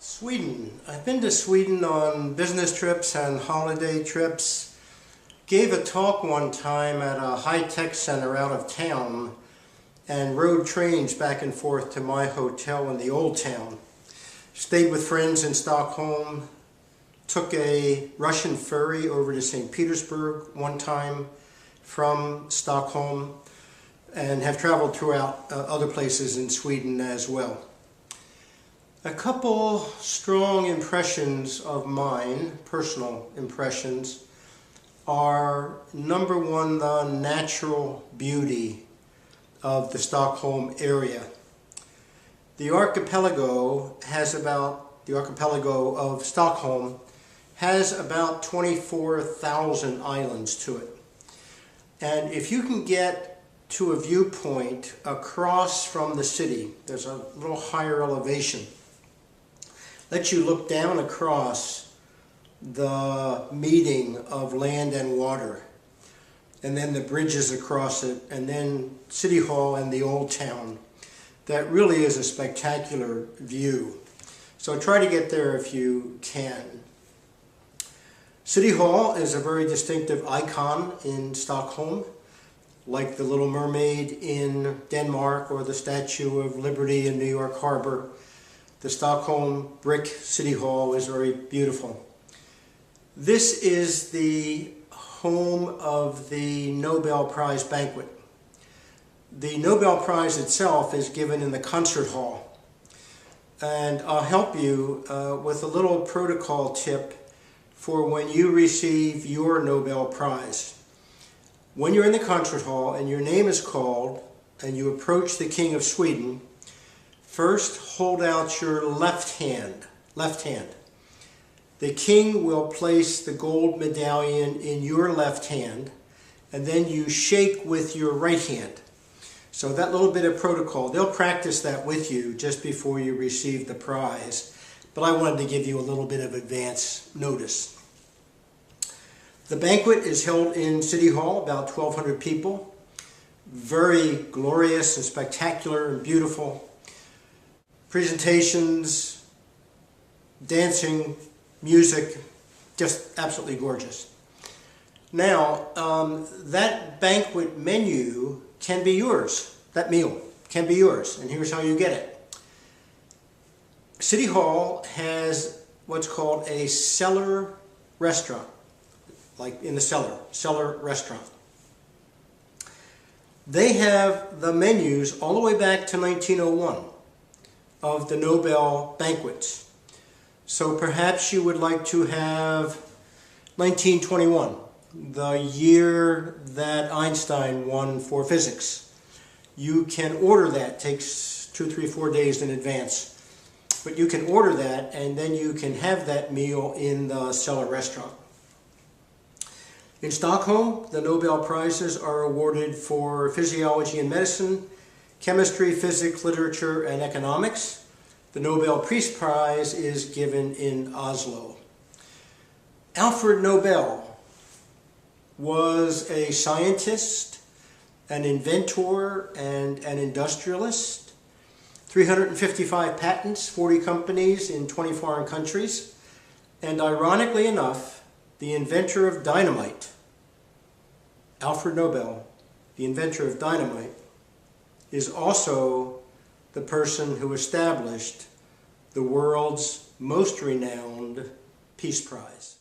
Sweden. I've been to Sweden on business trips and holiday trips. Gave a talk one time at a high-tech center out of town and rode trains back and forth to my hotel in the old town. Stayed with friends in Stockholm. Took a Russian ferry over to St. Petersburg one time from Stockholm, and have traveled throughout other places in Sweden as well. A couple strong impressions of mine, personal impressions, are number one, the natural beauty of the Stockholm area. The archipelago of Stockholm has about 24,000 islands to it. And if you can get to a viewpoint across from the city, there's a little higher elevation, lets you look down across the meeting of land and water, and then the bridges across it, and then City Hall and the Old Town. That really is a spectacular view. So try to get there if you can. City Hall is a very distinctive icon in Stockholm, like the Little Mermaid in Denmark or the Statue of Liberty in New York Harbor. The Stockholm brick City Hall is very beautiful. This is the home of the Nobel Prize banquet. The Nobel Prize itself is given in the concert hall. And I'll help you with a little protocol tip for when you receive your Nobel Prize. When you're in the concert hall and your name is called and you approach the King of Sweden, first hold out your left hand. The king will place the gold medallion in your left hand, and then you shake with your right hand. So that little bit of protocol, they'll practice that with you just before you receive the prize. But I wanted to give you a little bit of advance notice. The banquet is held in City Hall, about 1,200 people. Very glorious and spectacular and beautiful. Presentations, dancing, music, just absolutely gorgeous. Now, that banquet menu can be yours. That meal can be yours, and here's how you get it. City Hall has what's called a cellar restaurant, like in the cellar restaurant. They have the menus all the way back to 1901. Of the Nobel banquets. So perhaps you would like to have 1921, the year that Einstein won for physics. You can order that. It takes 2, 3, 4 days in advance. But you can order that, and then you can have that meal in the cellar restaurant. In Stockholm, the Nobel Prizes are awarded for physiology and medicine, chemistry, physics, literature, and economics. The Nobel Peace Prize is given in Oslo. Alfred Nobel was a scientist, an inventor, and an industrialist. 355 patents, 40 companies in 20 foreign countries. And ironically enough, the inventor of dynamite, Alfred Nobel, the inventor of dynamite, is also the person who established the world's most renowned Peace Prize.